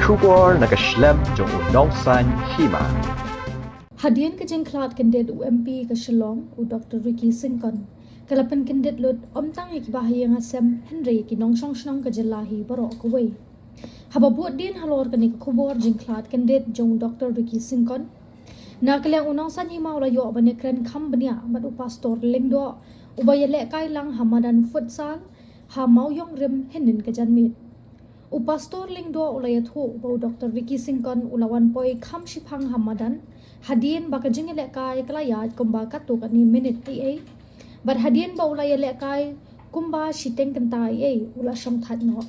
Kubor nakaslem jong unongsan hima. Hadian ke jengklat kandidat UMP ke Shillong u Dr. Ricky Singkon. Kalapan kandidat lut omtang ikibahi yang asem Henry ki nongsong shnong ke jelahi barok kuwei. Haba buat din halor kani ke kubor jengklat kandidat jong Dr. Ricky Singkon. Na kaliang unongsan hima ula yo bani kren kam bania bat u pastor lingdo ubaya lek kai lang hamadan futsal ha mau yong rim henin ke janmit. U pastor lingdo ulaya thu bau Dr. Ricky Singkon ulawan poi kham shipang hamadan hadien baka jingi lekai kelayat kumba katu kani minute ai but hadien ba ulaya lekai kumba shiteng kentai ai ula shong that no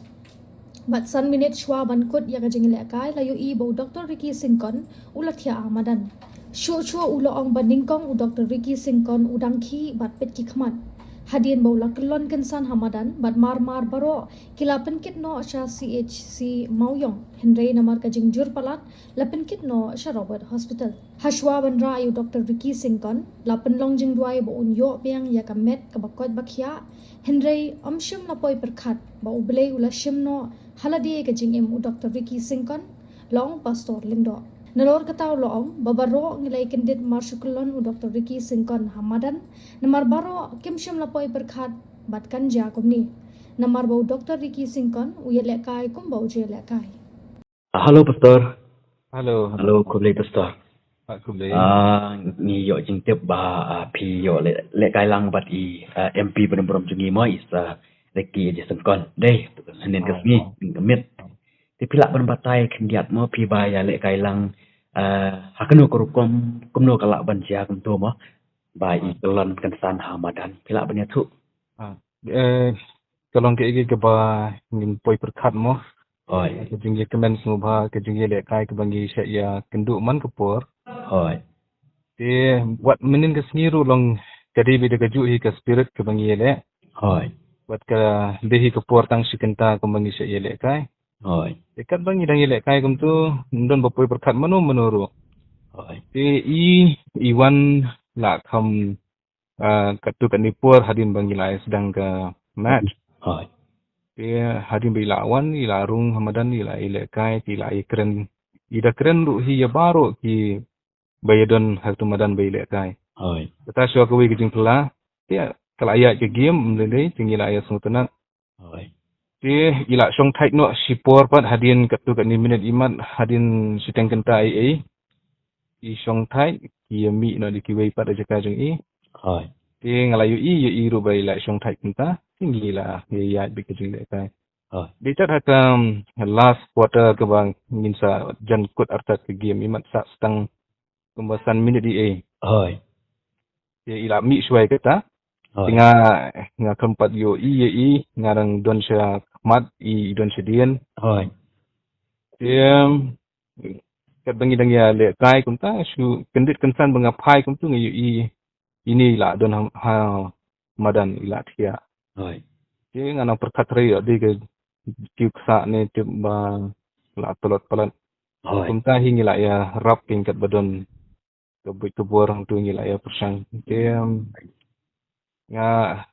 but san minute shwa ban kut ya ka jingi lekai layu I bau Dr. Ricky Singkon ula thia hamadan shu ula ong baningkong u Dr. Ricky Singkon udang ki bat pet ki khmat hadien baula kelon kensan hamadan bat mar baro kila penkit no sha CHC Mauyong Henry namar ka jingjur palat la penkit no sha Robert Hospital hashwa ban ra yu Dr. Ricky Singkon la penlong jing duai bo un yo piang ya ka met ka bakot bakhya Henry omshim la poi perkhat ba ublei ula shim no haladi ka jing em u Dr. Ricky Singkon long pastor lindo Nalor kataw loong babaro ngilay kendit marsukulon u Dr. Ricky Singkon hamadan namar baro kimshim lapoy berkhat batkan jakom ni namar bau Dr. Ricky Singkon u yelekay kum bau jelekay. Halo pastor. Halo, Halo kublai pastor. Pak Kublai. Ni yo jing tep ba pi yo le kai lang bat I MP benom jungi mo is Ricky Jason kon. Deh Senin kesni ngemit. Tipilak ban batai kendiat mo pi ba ya le kai lang hakeno korukom kumno kalak ban sia kum to mo ba I kelon kensan hamadan pilak ban tu. Kalong ke igi ke ba ngin poi perkat mo. Oi. Ke jingye kemen semua ke jingye le kai ke bangi sya ya kenduk man kepor. Oi. Te buat menin ke seniru long kadi bida keju hi ke spirit ke bangi le. Oi. Buat ke dehi kepor tang sikenta ke bangi sya le kai. Oi. Dekat bangi dang le kai kum tu ndon ba poi perkat manu menuru. Oi. Te iwan la kam katu kanipur hadin bangi lai sedang ke match. Oi. Dia hadin bilawan ilarung hamadan ila ilekai ila ikren ida kren lu hi baro ki bayadon hatu madan bailekai Oi. kata syo ko wi gijing pula dia kalaya ke game mlele tingila aya sungtana Oi. dia ila song tight no sipor pat hadin katu kan minute imat hadin siteng kenta ai I song tight ki mi no dikiwei pat aja kajeng I Oi. dia ngalayu I ru bai la song tight kenta tingila ya bikijing lekai Dita hakam last quarter ke bang nginsa jan kut artat ke game imat sak setang pembahasan minit di Oi. Dia ila mi suai kata tinga nga keempat yo I ngarang don sya mat I don sedian Oi. dia kat bangi dang ya le kai kumta su kendit kensan bengapai kumtu ngi I ini la don ha madan ila thia Oi. dia ngana perkatri di ke kiuksa ne tiba la tolot palan Oi. kumta hingi la ya rap tingkat badon ke borang tu hingi la ya persang dia nga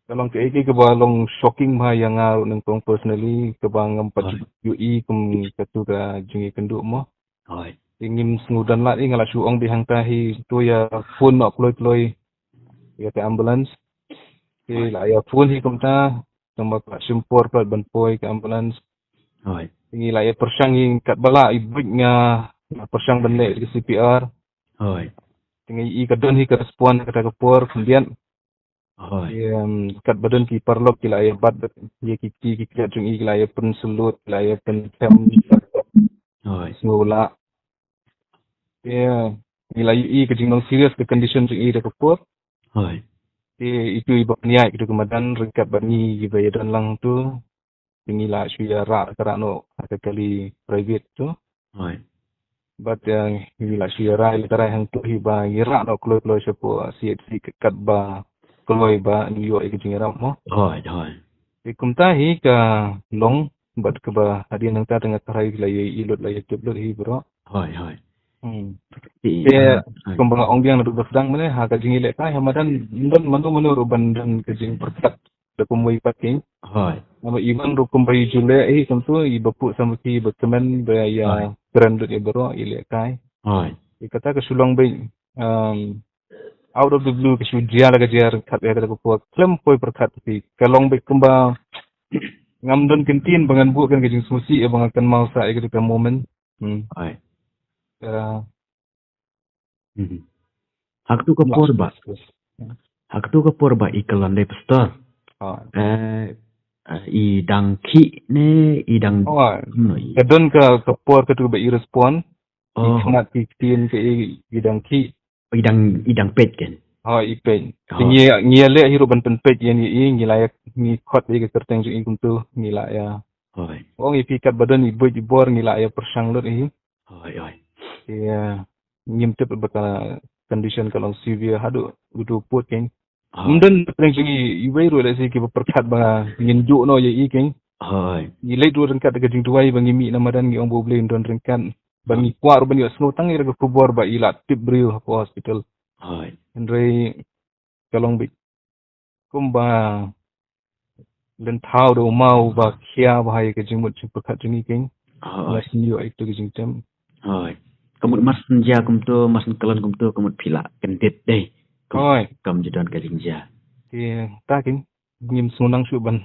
kalong ke iki ke balong shocking ma yang ngaru nang tong personally ke bang empat UI kum katu ka jingi kenduk mo Oi. ingin sengudan la ngala suong di hangtahi tu ya phone nok loi ya ke ambulance ke la ya phone hi kumta tambah ka simpor ka banpoi ke ambulance Oi. Tingi la ya persang ing kat bala ibig nga persang benle ke CPR. Oi. Tingi I kadon hi ke respon kata kepor kemudian Oi. kat badan ki parlok ki la ya bat ye ki kiat jung I la ya pen selut la ya pen tem Oi. semula. Dia nila I ke jing serious ke condition jung I de kepor. Oi. Dia itu iba niat itu kemadan rekat bani gi bayadan lang tu. Tingi la suya ra karano kali private tu. Oi. But hila siara litara hang tu hiba ira no kloi sepo CHC kat ba kloi ba New York ke jingira mo Oi. Oi. ikumta hi ka long bat ke ba hadian nang ta tengah tarai la ye ilot la ye teblut hi bro Oi. Oi. dia kumbang ong biang nadu sedang mana ha ka jingile ka hamadan ndon manu ruban dan ke jing perkat da kumui paking Hoi. nama iman ro kumbai jule kam tu I bapuk sama ki berteman ya branded ya bro ile kai Hoi. kata ke sulong bay out of the blue ke su dia la gajar khat ya ko puak klem poi perkhat ti kalong bay kumba ngam don kentin bangan bu kan ke jing susi ya bangan kan mau sa ke ke moment Hoi. uh, Hak tu ke porba. Hak tu ke porba ikalan de pastor. Idang ki ne idang kadon ka por ka tu ba I respond ikmat tin ke idang ki idang pet kan. I pen ngi le hiru ban pen pet yen I ngi layak ngi khot ke kerteng ju kum tu ngi la ya Hoi. ngi pikat badan I boy bor ngi la ya persang lot I Hoi. ya ngim tep bakal condition kalau severe hadu udu put ken Hoi. Mden kerteng ju I wei ro le si ki perkat ba ngin ju no ye I ken Hoi. Ni late ro rengkat ke jing tuai bangi mi namadan ngi ombo ble don rengkat bangi kwar bangi sno tang ira ko bor ba ila tip brio ko hospital Hoi. Andre kalong bi kumba len thao do mau ba khia ba hai ke jing mut chip khat jing king Hoi. las ni ai to ke jing tem Hoi. Kamut mas senja kumtu mas kalan kumtu kamut pila kendet deh. oi Kam jadon ke jinja. ti ta king ngim sunang su ban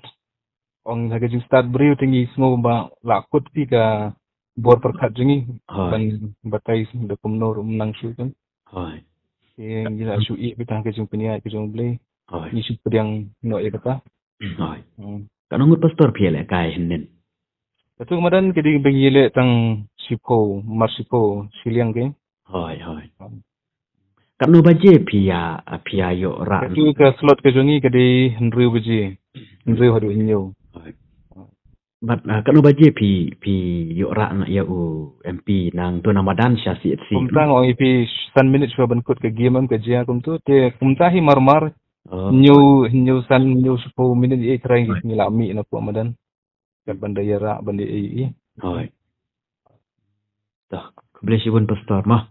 ong ha ke jing start brio tingi smo ba la kut pi ka bor per khat jing ban batai da kumno rum nang su kan Hoi. yang gila su I bitang ke jing penia ke jing ble Hoi. ni su pedang no e kata Hoi. Kanungut pastor piala kai henen. Betul kemarin kita bengile tang sipo marsipo siliang ke Hoi. Kanu baje pia yo ra. itu ke slot ke jongi ke di henry baje henry hadu inyo But kanu baje pi yo ra na ya u MP nang tu namadan sya CFC. kumtang ong ipi 1 minute so ban kut ke game ke jia kum tu te kumtahi marmar new san new 10 minute e try ni la mi na ko madan kat bandaya ra bandi e Hoi. Dah, bless you pastor mah.